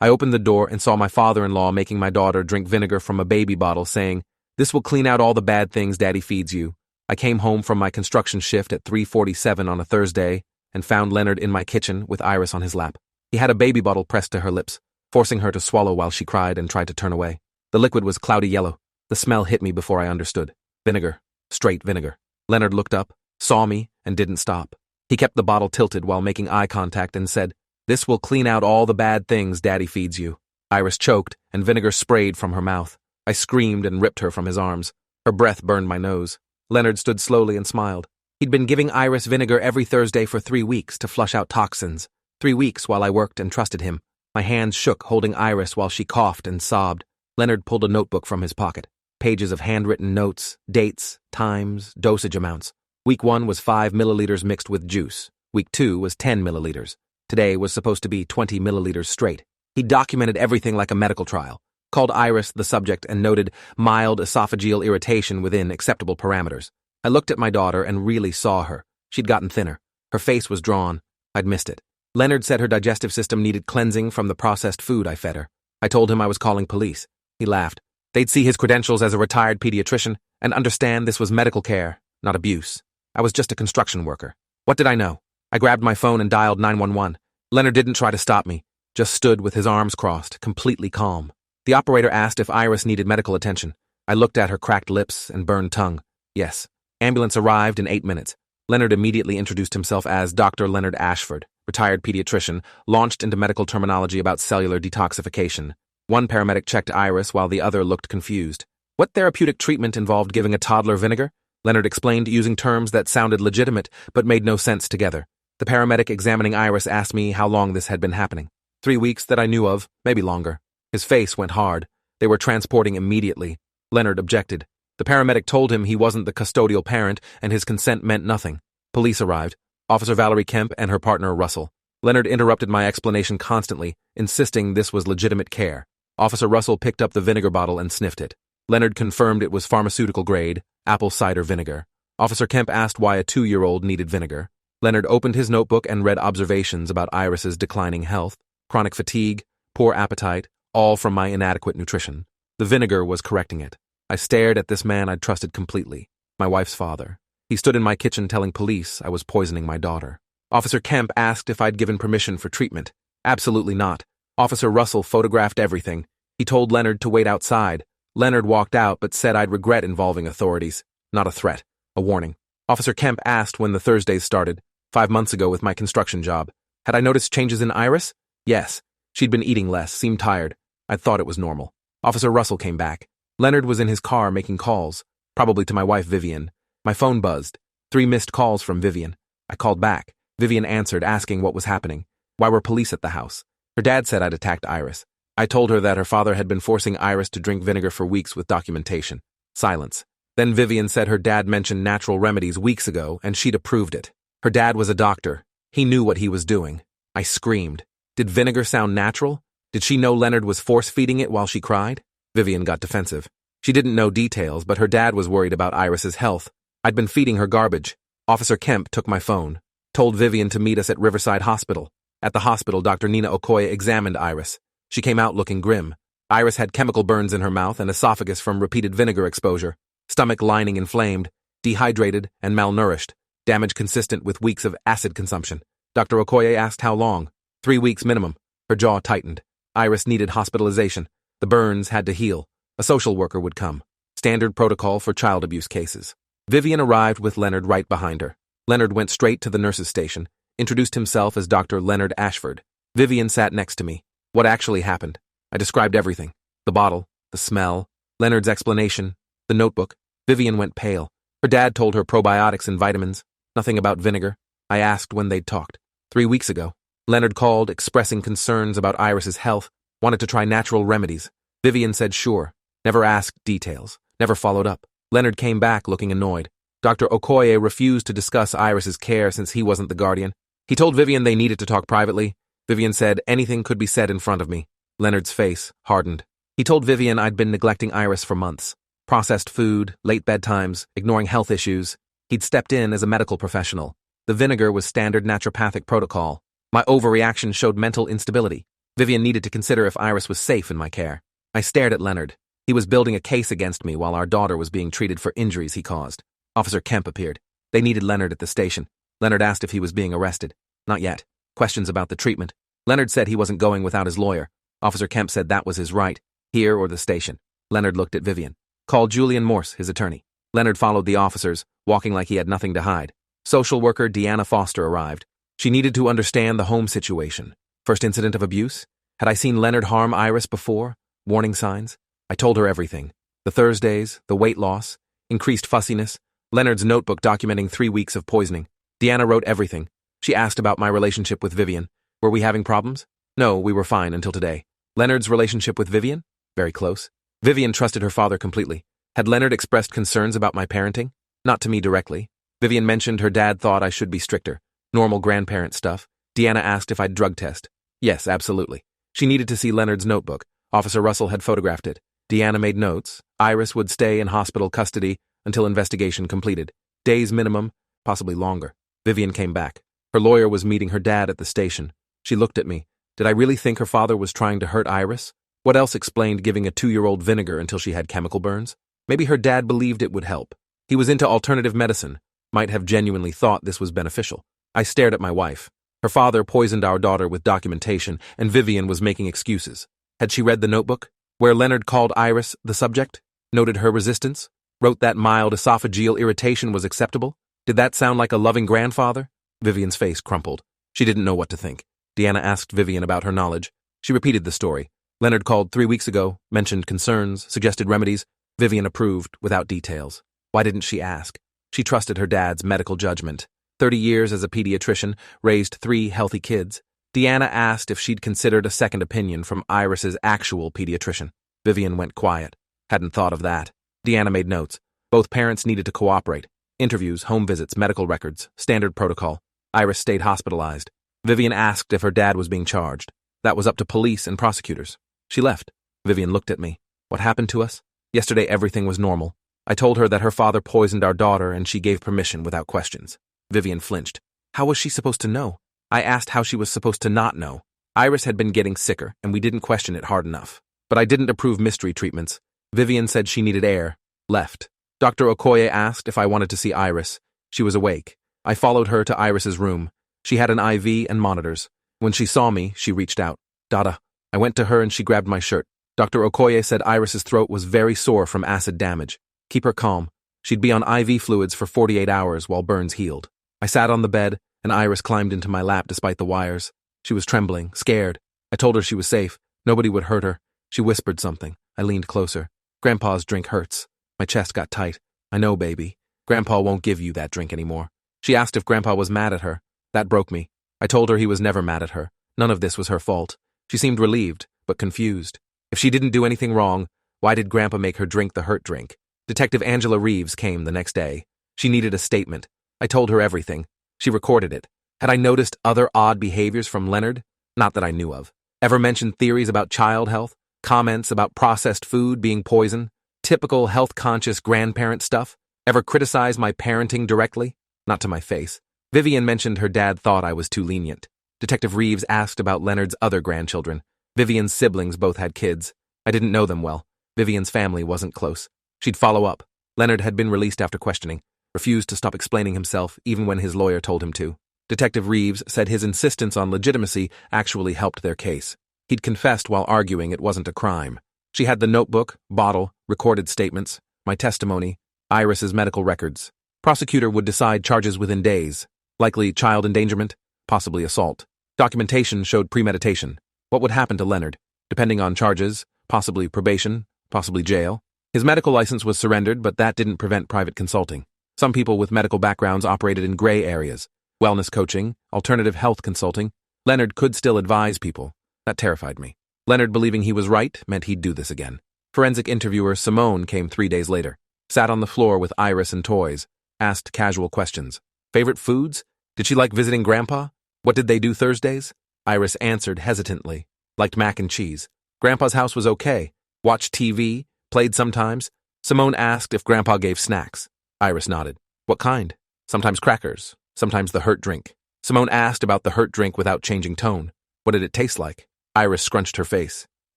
I opened the door and saw my father-in-law making my daughter drink vinegar from a baby bottle, saying, "This will clean out all the bad things Daddy feeds you." I came home from my construction shift at 3:47 on a Thursday and found Leonard in my kitchen with Iris on his lap. He had a baby bottle pressed to her lips, forcing her to swallow while she cried and tried to turn away. The liquid was cloudy yellow. The smell hit me before I understood. Vinegar. Straight vinegar. Leonard looked up, saw me, and didn't stop. He kept the bottle tilted while making eye contact and said, "This will clean out all the bad things Daddy feeds you." Iris choked, and vinegar sprayed from her mouth. I screamed and ripped her from his arms. Her breath burned my nose. Leonard stood slowly and smiled. He'd been giving Iris vinegar every Thursday for 3 weeks to flush out toxins. 3 weeks while I worked and trusted him. My hands shook holding Iris while she coughed and sobbed. Leonard pulled a notebook from his pocket. Pages of handwritten notes, dates, times, dosage amounts. Week 1 was 5 milliliters mixed with juice. Week 2 was 10 milliliters. Today was supposed to be 20 milliliters straight. He documented everything like a medical trial, called Iris the subject, and noted mild esophageal irritation within acceptable parameters. I looked at my daughter and really saw her. She'd gotten thinner. Her face was drawn. I'd missed it. Leonard said her digestive system needed cleansing from the processed food I fed her. I told him I was calling police. He laughed. They'd see his credentials as a retired pediatrician and understand this was medical care, not abuse. I was just a construction worker. What did I know? I grabbed my phone and dialed 911. Leonard didn't try to stop me, just stood with his arms crossed, completely calm. The operator asked if Iris needed medical attention. I looked at her cracked lips and burned tongue. Yes. Ambulance arrived in 8 minutes. Leonard immediately introduced himself as Dr. Leonard Ashford, retired pediatrician, launched into medical terminology about cellular detoxification. One paramedic checked Iris while the other looked confused. What therapeutic treatment involved giving a toddler vinegar? Leonard explained using terms that sounded legitimate but made no sense together. The paramedic examining Iris asked me how long this had been happening. 3 weeks that I knew of, maybe longer. His face went hard. They were transporting immediately. Leonard objected. The paramedic told him he wasn't the custodial parent and his consent meant nothing. Police arrived. Officer Valerie Kemp and her partner Russell. Leonard interrupted my explanation constantly, insisting this was legitimate care. Officer Russell picked up the vinegar bottle and sniffed it. Leonard confirmed it was pharmaceutical grade, apple cider vinegar. Officer Kemp asked why a 2-year-old needed vinegar. Leonard opened his notebook and read observations about Iris's declining health, chronic fatigue, poor appetite, all from my inadequate nutrition. The vinegar was correcting it. I stared at this man I'd trusted completely, my wife's father. He stood in my kitchen telling police I was poisoning my daughter. Officer Kemp asked if I'd given permission for treatment. Absolutely not. Officer Russell photographed everything. He told Leonard to wait outside. Leonard walked out but said I'd regret involving authorities. Not a threat, a warning. Officer Kemp asked when the Thursdays started. 5 months ago with my construction job. Had I noticed changes in Iris? Yes. She'd been eating less, seemed tired. I'd thought it was normal. Officer Russell came back. Leonard was in his car making calls, probably to my wife Vivian. My phone buzzed. 3 missed calls from Vivian. I called back. Vivian answered, asking what was happening. Why were police at the house? Her dad said I'd attacked Iris. I told her that her father had been forcing Iris to drink vinegar for weeks with documentation. Silence. Then Vivian said her dad mentioned natural remedies weeks ago and she'd approved it. Her dad was a doctor. He knew what he was doing. I screamed. Did vinegar sound natural? Did she know Leonard was force-feeding it while she cried? Vivian got defensive. She didn't know details, but her dad was worried about Iris's health. I'd been feeding her garbage. Officer Kemp took my phone. Told Vivian to meet us at Riverside Hospital. At the hospital, Dr. Nina Okoye examined Iris. She came out looking grim. Iris had chemical burns in her mouth and esophagus from repeated vinegar exposure. Stomach lining inflamed, dehydrated, and malnourished. Damage consistent with weeks of acid consumption. Dr. Okoye asked how long. 3 weeks minimum. Her jaw tightened. Iris needed hospitalization. The burns had to heal. A social worker would come. Standard protocol for child abuse cases. Vivian arrived with Leonard right behind her. Leonard went straight to the nurse's station, introduced himself as Dr. Leonard Ashford. Vivian sat next to me. What actually happened? I described everything. The bottle, the smell, Leonard's explanation, the notebook. Vivian went pale. Her dad told her probiotics and vitamins. Nothing about vinegar. I asked when they'd talked. 3 weeks ago. Leonard called, expressing concerns about Iris's health, wanted to try natural remedies. Vivian said sure. Never asked details. Never followed up. Leonard came back looking annoyed. Dr. Okoye refused to discuss Iris's care since he wasn't the guardian. He told Vivian they needed to talk privately. Vivian said anything could be said in front of me. Leonard's face hardened. He told Vivian I'd been neglecting Iris for months. Processed food, late bedtimes, ignoring health issues. He'd stepped in as a medical professional. The vinegar was standard naturopathic protocol. My overreaction showed mental instability. Vivian needed to consider if Iris was safe in my care. I stared at Leonard. He was building a case against me while our daughter was being treated for injuries he caused. Officer Kemp appeared. They needed Leonard at the station. Leonard asked if he was being arrested. Not yet. Questions about the treatment. Leonard said he wasn't going without his lawyer. Officer Kemp said that was his right, here or the station. Leonard looked at Vivian. Called Julian Morse, his attorney. Leonard followed the officers, walking like he had nothing to hide. Social worker Deanna Foster arrived. She needed to understand the home situation. First incident of abuse? Had I seen Leonard harm Iris before? Warning signs? I told her everything. The Thursdays, the weight loss, increased fussiness, Leonard's notebook documenting 3 weeks of poisoning. Deanna wrote everything. She asked about my relationship with Vivian. Were we having problems? No, we were fine until today. Leonard's relationship with Vivian? Very close. Vivian trusted her father completely. Had Leonard expressed concerns about my parenting? Not to me directly. Vivian mentioned her dad thought I should be stricter. Normal grandparent stuff. Deanna asked if I'd drug test. Yes, absolutely. She needed to see Leonard's notebook. Officer Russell had photographed it. Deanna made notes. Iris would stay in hospital custody until investigation completed. Days minimum, possibly longer. Vivian came back. Her lawyer was meeting her dad at the station. She looked at me. Did I really think her father was trying to hurt Iris? What else explained giving a 2-year-old vinegar until she had chemical burns? Maybe her dad believed it would help. He was into alternative medicine, might have genuinely thought this was beneficial. I stared at my wife. Her father poisoned our daughter with documentation, and Vivian was making excuses. Had she read the notebook? Where Leonard called Iris the subject? Noted her resistance? Wrote that mild esophageal irritation was acceptable? Did that sound like a loving grandfather? Vivian's face crumpled. She didn't know what to think. Deanna asked Vivian about her knowledge. She repeated the story. Leonard called 3 weeks ago, mentioned concerns, suggested remedies. Vivian approved, without details. Why didn't she ask? She trusted her dad's medical judgment. 30 years as a pediatrician, raised 3 healthy kids. Deanna asked if she'd considered a second opinion from Iris's actual pediatrician. Vivian went quiet. Hadn't thought of that. Deanna made notes. Both parents needed to cooperate. Interviews, home visits, medical records, standard protocol. Iris stayed hospitalized. Vivian asked if her dad was being charged. That was up to police and prosecutors. She left. Vivian looked at me. What happened to us? Yesterday everything was normal. I told her that her father poisoned our daughter and she gave permission without questions. Vivian flinched. How was she supposed to know? I asked how she was supposed to not know. Iris had been getting sicker and we didn't question it hard enough. But I didn't approve mystery treatments. Vivian said she needed air. Left. Dr. Okoye asked if I wanted to see Iris. She was awake. I followed her to Iris's room. She had an IV and monitors. When she saw me, she reached out. Dada. I went to her and she grabbed my shirt. Dr. Okoye said Iris's throat was very sore from acid damage. Keep her calm. She'd be on IV fluids for 48 hours while burns healed. I sat on the bed, and Iris climbed into my lap despite the wires. She was trembling, scared. I told her she was safe. Nobody would hurt her. She whispered something. I leaned closer. Grandpa's drink hurts. My chest got tight. I know, baby. Grandpa won't give you that drink anymore. She asked if Grandpa was mad at her. That broke me. I told her he was never mad at her. None of this was her fault. She seemed relieved, but confused. If she didn't do anything wrong, why did Grandpa make her drink the hurt drink? Detective Angela Reeves came the next day. She needed a statement. I told her everything. She recorded it. Had I noticed other odd behaviors from Leonard? Not that I knew of. Ever mentioned theories about child health? Comments about processed food being poison? Typical health-conscious grandparent stuff? Ever criticize my parenting directly? Not to my face. Vivian mentioned her dad thought I was too lenient. Detective Reeves asked about Leonard's other grandchildren. Vivian's siblings both had kids. I didn't know them well. Vivian's family wasn't close. She'd follow up. Leonard had been released after questioning, refused to stop explaining himself even when his lawyer told him to. Detective Reeves said his insistence on legitimacy actually helped their case. He'd confessed while arguing it wasn't a crime. She had the notebook, bottle, recorded statements, my testimony, Iris's medical records. Prosecutor would decide charges within days. Likely child endangerment, possibly assault. Documentation showed premeditation. What would happen to Leonard? Depending on charges, possibly probation, possibly jail. His medical license was surrendered, but that didn't prevent private consulting. Some people with medical backgrounds operated in gray areas. Wellness coaching, alternative health consulting. Leonard could still advise people. That terrified me. Leonard believing he was right meant he'd do this again. Forensic interviewer Simone came 3 days later. Sat on the floor with Iris and toys. Asked casual questions. Favorite foods? Did she like visiting Grandpa? What did they do Thursdays? Iris answered hesitantly. Liked mac and cheese. Grandpa's house was okay. Watched TV. Played sometimes. Simone asked if Grandpa gave snacks. Iris nodded. What kind? Sometimes crackers. Sometimes the hurt drink. Simone asked about the hurt drink without changing tone. What did it taste like? Iris scrunched her face.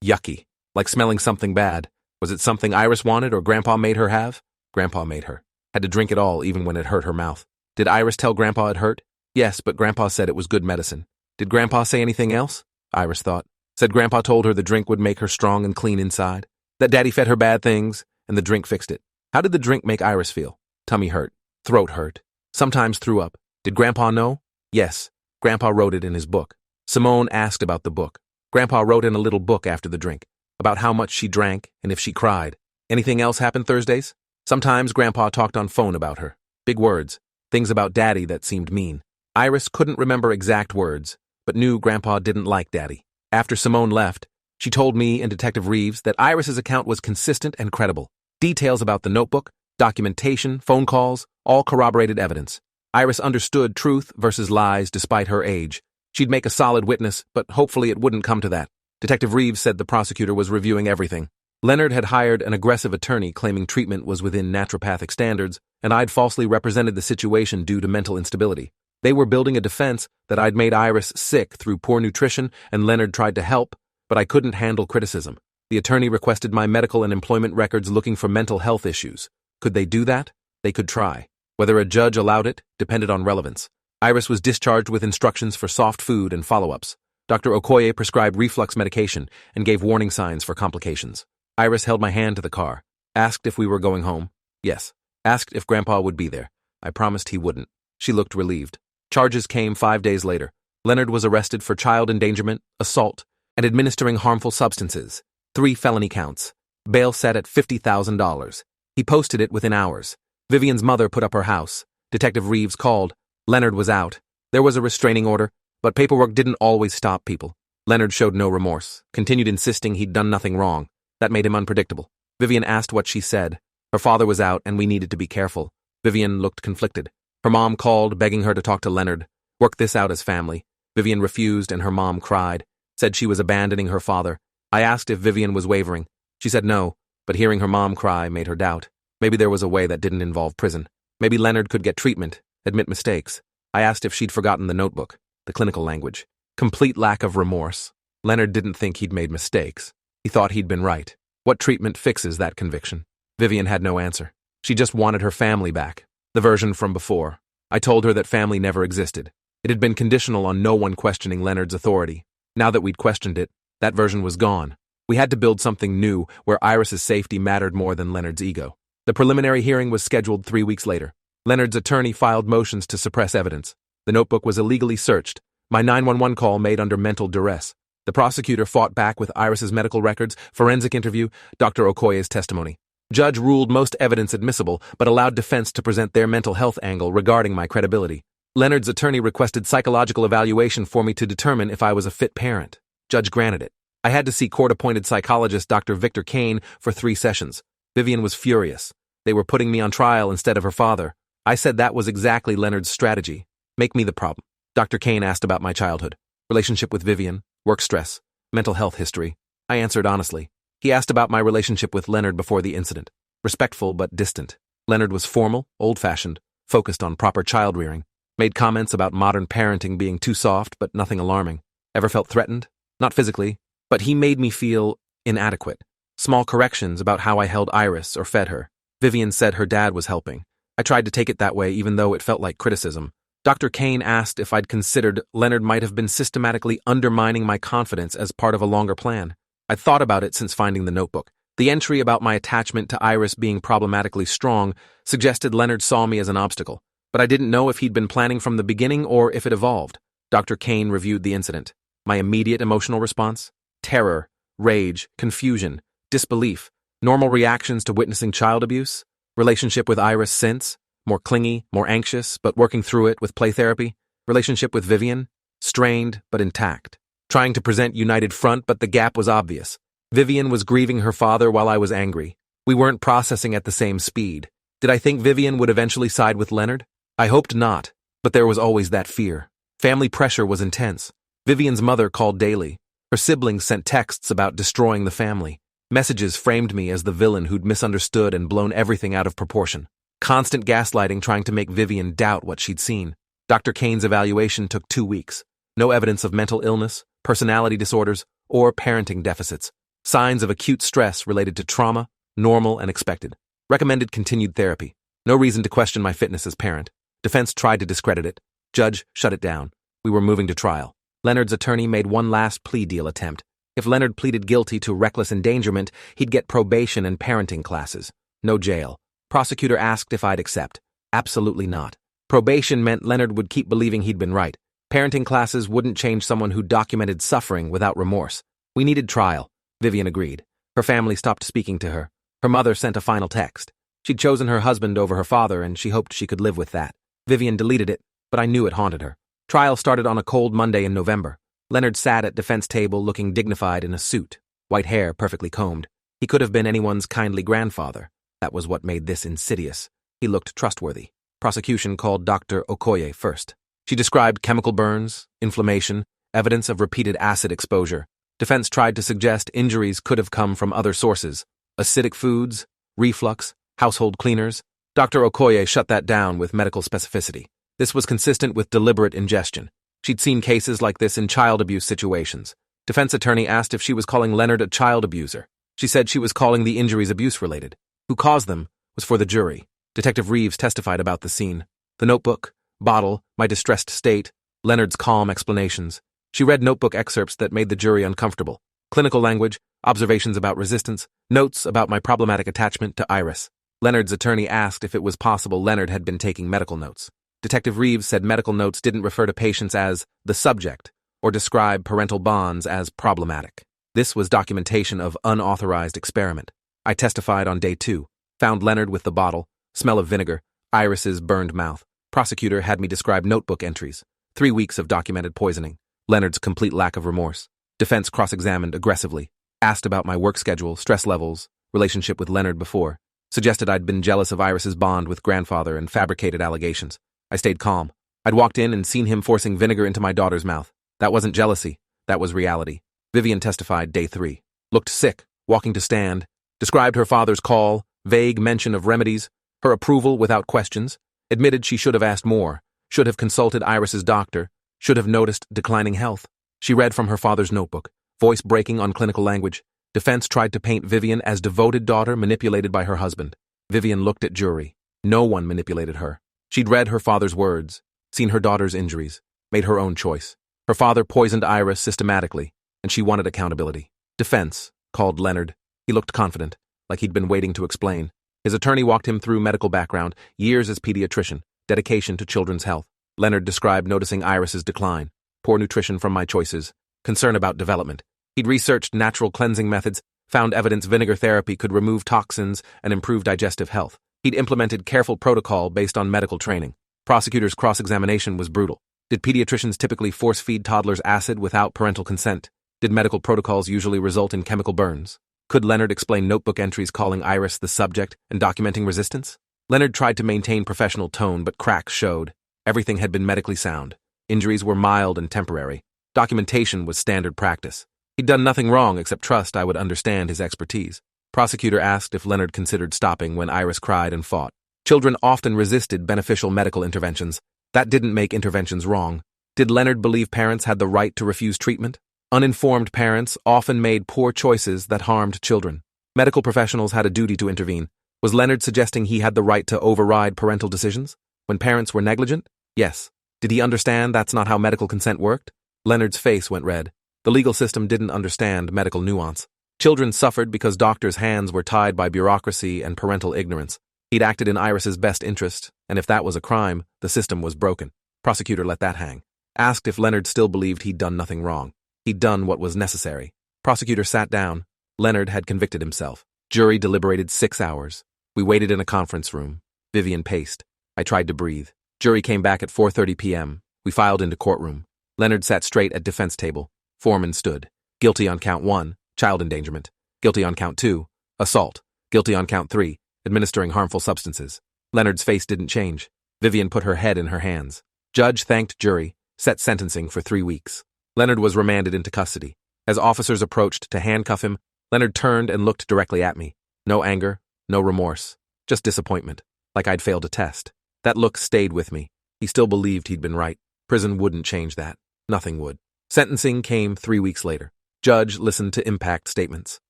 Yucky. Like smelling something bad. Was it something Iris wanted or Grandpa made her have? Grandpa made her. Had to drink it all even when it hurt her mouth. Did Iris tell Grandpa it hurt? Yes, but Grandpa said it was good medicine. Did Grandpa say anything else? Iris thought. Said Grandpa told her the drink would make her strong and clean inside. That Daddy fed her bad things, and the drink fixed it. How did the drink make Iris feel? Tummy hurt. Throat hurt. Sometimes threw up. Did Grandpa know? Yes. Grandpa wrote it in his book. Simone asked about the book. Grandpa wrote in a little book after the drink, about how much she drank and if she cried. Anything else happen Thursdays? Sometimes Grandpa talked on phone about her. Big words. Things about Daddy that seemed mean. Iris couldn't remember exact words, but knew Grandpa didn't like Daddy. After Simone left, she told me and Detective Reeves that Iris's account was consistent and credible. Details about the notebook, documentation, phone calls, all corroborated evidence. Iris understood truth versus lies despite her age. She'd make a solid witness, but hopefully it wouldn't come to that. Detective Reeves said the prosecutor was reviewing everything. Leonard had hired an aggressive attorney claiming treatment was within naturopathic standards, and I'd falsely represented the situation due to mental instability. They were building a defense that I'd made Iris sick through poor nutrition and Leonard tried to help, but I couldn't handle criticism. The attorney requested my medical and employment records looking for mental health issues. Could they do that? They could try. Whether a judge allowed it depended on relevance. Iris was discharged with instructions for soft food and follow-ups. Dr. Okoye prescribed reflux medication and gave warning signs for complications. Iris held my hand to the car, asked if we were going home. Yes. Asked if Grandpa would be there. I promised he wouldn't. She looked relieved. Charges came 5 days later. Leonard was arrested for child endangerment, assault, and administering harmful substances. 3 felony counts. Bail set at $50,000. He posted it within hours. Vivian's mother put up her house. Detective Reeves called. Leonard was out. There was a restraining order, but paperwork didn't always stop people. Leonard showed no remorse, continued insisting he'd done nothing wrong. That made him unpredictable. Vivian asked what she said. Her father was out and we needed to be careful. Vivian looked conflicted. Her mom called, begging her to talk to Leonard. Work this out as family. Vivian refused and her mom cried. Said she was abandoning her father. I asked if Vivian was wavering. She said no, but hearing her mom cry made her doubt. Maybe there was a way that didn't involve prison. Maybe Leonard could get treatment, admit mistakes. I asked if she'd forgotten the notebook, the clinical language. Complete lack of remorse. Leonard didn't think he'd made mistakes. He thought he'd been right. What treatment fixes that conviction? Vivian had no answer. She just wanted her family back. The version from before. I told her that family never existed. It had been conditional on no one questioning Leonard's authority. Now that we'd questioned it, that version was gone. We had to build something new where Iris's safety mattered more than Leonard's ego. The preliminary hearing was scheduled 3 weeks later. Leonard's attorney filed motions to suppress evidence. The notebook was illegally searched. My 911 call made under mental duress. The prosecutor fought back with Iris's medical records, forensic interview, Dr. Okoye's testimony. Judge ruled most evidence admissible, but allowed defense to present their mental health angle regarding my credibility. Leonard's attorney requested psychological evaluation for me to determine if I was a fit parent. Judge granted it. I had to see court-appointed psychologist Dr. Victor Kane for 3 sessions. Vivian was furious. They were putting me on trial instead of her father. I said that was exactly Leonard's strategy. Make me the problem. Dr. Kane asked about my childhood, relationship with Vivian, work stress, mental health history. I answered honestly. He asked about my relationship with Leonard before the incident. Respectful but distant. Leonard was formal, old-fashioned, focused on proper child-rearing. Made comments about modern parenting being too soft but nothing alarming. Ever felt threatened? Not physically, but he made me feel inadequate. Small corrections about how I held Iris or fed her. Vivian said her dad was helping. I tried to take it that way even though it felt like criticism. Dr. Kane asked if I'd considered Leonard might have been systematically undermining my confidence as part of a longer plan. I'd thought about it since finding the notebook. The entry about my attachment to Iris being problematically strong suggested Leonard saw me as an obstacle, but I didn't know if he'd been planning from the beginning or if it evolved. Dr. Kane reviewed the incident. My immediate emotional response? Terror, rage, confusion, disbelief, normal reactions to witnessing child abuse, relationship with Iris since, more clingy, more anxious, but working through it with play therapy, relationship with Vivian, strained but intact, trying to present united front but the gap was obvious. Vivian was grieving her father while I was angry. We weren't processing at the same speed. Did I think Vivian would eventually side with Leonard? I hoped not, but there was always that fear. Family pressure was intense. Vivian's mother called daily. Her siblings sent texts about destroying the family. Messages framed me as the villain who'd misunderstood and blown everything out of proportion. Constant gaslighting trying to make Vivian doubt what she'd seen. Dr. Kane's evaluation took 2 weeks. No evidence of mental illness, personality disorders, or parenting deficits. Signs of acute stress related to trauma, normal and expected. Recommended continued therapy. No reason to question my fitness as parent. Defense tried to discredit it. Judge shut it down. We were moving to trial. Leonard's attorney made one last plea deal attempt. If Leonard pleaded guilty to reckless endangerment, he'd get probation and parenting classes. No jail. Prosecutor asked if I'd accept. Absolutely not. Probation meant Leonard would keep believing he'd been right. Parenting classes wouldn't change someone who documented suffering without remorse. We needed trial. Vivian agreed. Her family stopped speaking to her. Her mother sent a final text. She'd chosen her husband over her father, and she hoped she could live with that. Vivian deleted it, but I knew it haunted her. Trial started on a cold Monday in November. Leonard sat at defense table looking dignified in a suit, white hair perfectly combed. He could have been anyone's kindly grandfather. That was what made this insidious. He looked trustworthy. Prosecution called Dr. Okoye first. She described chemical burns, inflammation, evidence of repeated acid exposure. Defense tried to suggest injuries could have come from other sources: acidic foods, reflux, household cleaners. Dr. Okoye shut that down with medical specificity. This was consistent with deliberate ingestion. She'd seen cases like this in child abuse situations. Defense attorney asked if she was calling Leonard a child abuser. She said she was calling the injuries abuse-related. Who caused them was for the jury. Detective Reeves testified about the scene. The notebook, bottle, my distressed state, Leonard's calm explanations. She read notebook excerpts that made the jury uncomfortable. Clinical language, observations about resistance, notes about my problematic attachment to Iris. Leonard's attorney asked if it was possible Leonard had been taking medical notes. Detective Reeves said medical notes didn't refer to patients as the subject or describe parental bonds as problematic. This was documentation of unauthorized experiment. I testified on day 2. Found Leonard with the bottle, smell of vinegar, Iris's burned mouth. Prosecutor had me describe notebook entries. 3 weeks of documented poisoning. Leonard's complete lack of remorse. Defense cross-examined aggressively. Asked about my work schedule, stress levels, relationship with Leonard before. Suggested I'd been jealous of Iris's bond with grandfather and fabricated allegations. I stayed calm. I'd walked in and seen him forcing vinegar into my daughter's mouth. That wasn't jealousy. That was reality. Vivian testified day 3. Looked sick, walking to stand. Described her father's call, vague mention of remedies, her approval without questions. Admitted she should have asked more, should have consulted Iris's doctor, should have noticed declining health. She read from her father's notebook, voice breaking on clinical language. Defense tried to paint Vivian as devoted daughter manipulated by her husband. Vivian looked at jury. No one manipulated her. She'd read her father's words, seen her daughter's injuries, made her own choice. Her father poisoned Iris systematically, and she wanted accountability. Defense called Leonard. He looked confident, like he'd been waiting to explain. His attorney walked him through medical background, years as pediatrician, dedication to children's health. Leonard described noticing Iris's decline, poor nutrition from my choices, concern about development. He'd researched natural cleansing methods, found evidence vinegar therapy could remove toxins and improve digestive health. He'd implemented careful protocol based on medical training. Prosecutor's cross-examination was brutal. Did pediatricians typically force-feed toddlers acid without parental consent? Did medical protocols usually result in chemical burns? Could Leonard explain notebook entries calling Iris the subject and documenting resistance? Leonard tried to maintain professional tone, but cracks showed. Everything had been medically sound. Injuries were mild and temporary. Documentation was standard practice. He'd done nothing wrong except trust I would understand his expertise. Prosecutor asked if Leonard considered stopping when Iris cried and fought. Children often resisted beneficial medical interventions. That didn't make interventions wrong. Did Leonard believe parents had the right to refuse treatment? Uninformed parents often made poor choices that harmed children. Medical professionals had a duty to intervene. Was Leonard suggesting he had the right to override parental decisions? When parents were negligent? Yes. Did he understand that's not how medical consent worked? Leonard's face went red. The legal system didn't understand medical nuance. Children suffered because doctors' hands were tied by bureaucracy and parental ignorance. He'd acted in Iris's best interest, and if that was a crime, the system was broken. Prosecutor let that hang. Asked if Leonard still believed he'd done nothing wrong. He'd done what was necessary. Prosecutor sat down. Leonard had convicted himself. Jury deliberated 6 hours. We waited in a conference room. Vivian paced. I tried to breathe. Jury came back at 4:30 p.m. We filed into courtroom. Leonard sat straight at defense table. Foreman stood. Guilty on count 1, child endangerment. Guilty on count 2, assault. Guilty on count 3, administering harmful substances. Leonard's face didn't change. Vivian put her head in her hands. Judge thanked jury, set sentencing for 3 weeks. Leonard was remanded into custody. As officers approached to handcuff him, Leonard turned and looked directly at me. No anger, no remorse, just disappointment, like I'd failed a test. That look stayed with me. He still believed he'd been right. Prison wouldn't change that. Nothing would. Sentencing came 3 weeks later. Judge listened to impact statements.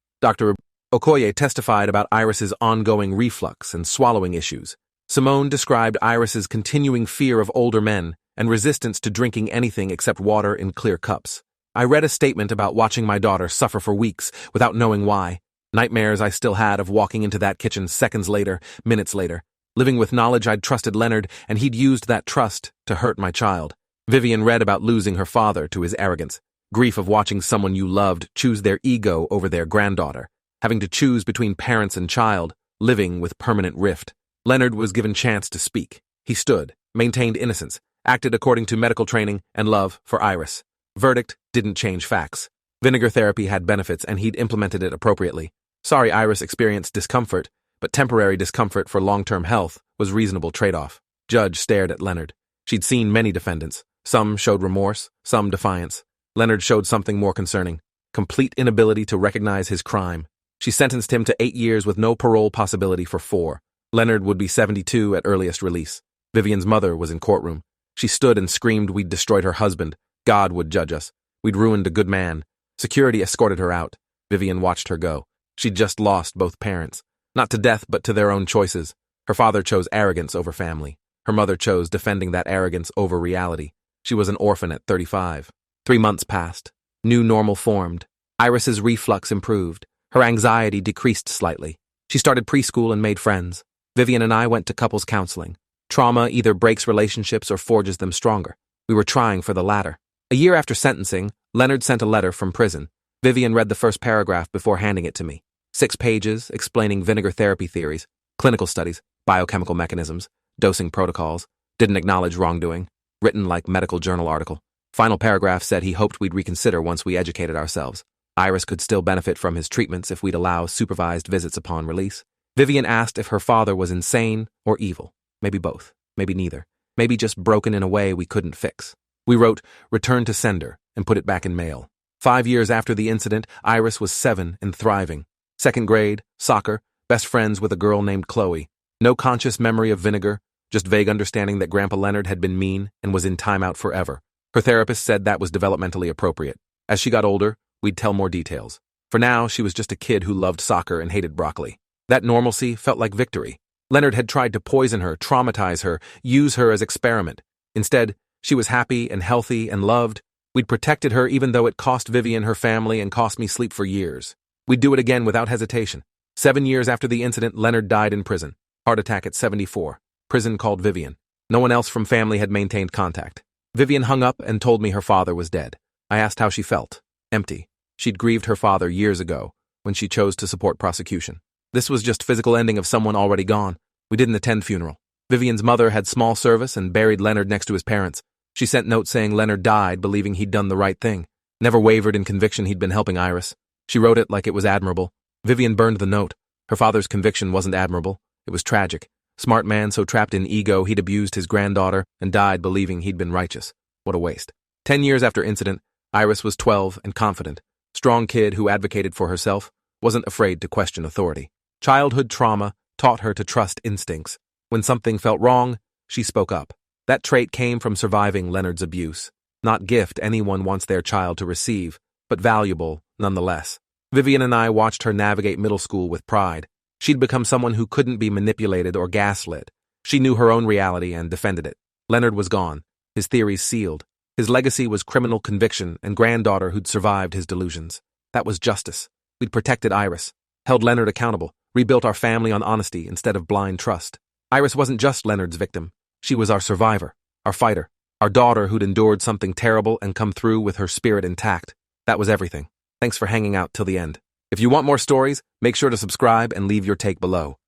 Dr. Okoye testified about Iris's ongoing reflux and swallowing issues. Simone described Iris's continuing fear of older men and resistance to drinking anything except water in clear cups. I read a statement about watching my daughter suffer for weeks without knowing why. Nightmares I still had of walking into that kitchen seconds later, minutes later, living with knowledge I'd trusted Leonard and he'd used that trust to hurt my child. Vivian read about losing her father to his arrogance, grief of watching someone you loved choose their ego over their granddaughter, having to choose between parents and child, living with permanent rift. Leonard was given chance to speak. He stood, maintained innocence, acted according to medical training and love for Iris. Verdict didn't change facts. Vinegar therapy had benefits and he'd implemented it appropriately. Sorry Iris experienced discomfort, but temporary discomfort for long-term health was reasonable trade-off. Judge stared at Leonard. She'd seen many defendants. Some showed remorse, some defiance. Leonard showed something more concerning: complete inability to recognize his crime. She sentenced him to 8 years with no parole possibility for 4. Leonard would be 72 at earliest release. Vivian's mother was in courtroom. She stood and screamed we'd destroyed her husband. God would judge us. We'd ruined a good man. Security escorted her out. Vivian watched her go. She'd just lost both parents. Not to death, but to their own choices. Her father chose arrogance over family. Her mother chose defending that arrogance over reality. She was an orphan at 35. 3 months passed. New normal formed. Iris's reflux improved. Her anxiety decreased slightly. She started preschool and made friends. Vivian and I went to couples counseling. Trauma either breaks relationships or forges them stronger. We were trying for the latter. A year after sentencing, Leonard sent a letter from prison. Vivian read the first paragraph before handing it to me. 6 pages explaining vinegar therapy theories, clinical studies, biochemical mechanisms, dosing protocols, didn't acknowledge wrongdoing, written like medical journal article. Final paragraph said he hoped we'd reconsider once we educated ourselves. Iris could still benefit from his treatments if we'd allow supervised visits upon release. Vivian asked if her father was insane or evil. Maybe both, maybe neither, maybe just broken in a way we couldn't fix. We wrote, "Return to sender," and put it back in mail. 5 years after the incident, Iris was 7 and thriving. 2nd grade, soccer, best friends with a girl named Chloe. No conscious memory of vinegar, just vague understanding that Grandpa Leonard had been mean and was in timeout forever. Her therapist said that was developmentally appropriate. As she got older, we'd tell more details. For now, she was just a kid who loved soccer and hated broccoli. That normalcy felt like victory. Leonard had tried to poison her, traumatize her, use her as experiment. Instead, she was happy and healthy and loved. We'd protected her even though it cost Vivian her family and cost me sleep for years. We'd do it again without hesitation. 7 years after the incident, Leonard died in prison. Heart attack at 74. Prison called Vivian. No one else from family had maintained contact. Vivian hung up and told me her father was dead. I asked how she felt. Empty. She'd grieved her father years ago, when she chose to support prosecution. This was just physical ending of someone already gone. We didn't attend funeral. Vivian's mother had small service and buried Leonard next to his parents. She sent notes saying Leonard died, believing he'd done the right thing. Never wavered in conviction he'd been helping Iris. She wrote it like it was admirable. Vivian burned the note. Her father's conviction wasn't admirable. It was tragic. Smart man so trapped in ego he'd abused his granddaughter and died believing he'd been righteous. What a waste. 10 years after incident, Iris was 12 and confident. Strong kid who advocated for herself, wasn't afraid to question authority. Childhood trauma taught her to trust instincts. When something felt wrong, she spoke up. That trait came from surviving Leonard's abuse. Not gift anyone wants their child to receive, but valuable nonetheless. Vivian and I watched her navigate middle school with pride. She'd become someone who couldn't be manipulated or gaslit. She knew her own reality and defended it. Leonard was gone, his theories sealed. His legacy was criminal conviction and granddaughter who'd survived his delusions. That was justice. We'd protected Iris, held Leonard accountable, rebuilt our family on honesty instead of blind trust. Iris wasn't just Leonard's victim. She was our survivor, our fighter, our daughter who'd endured something terrible and come through with her spirit intact. That was everything. Thanks for hanging out till the end. If you want more stories, make sure to subscribe and leave your take below.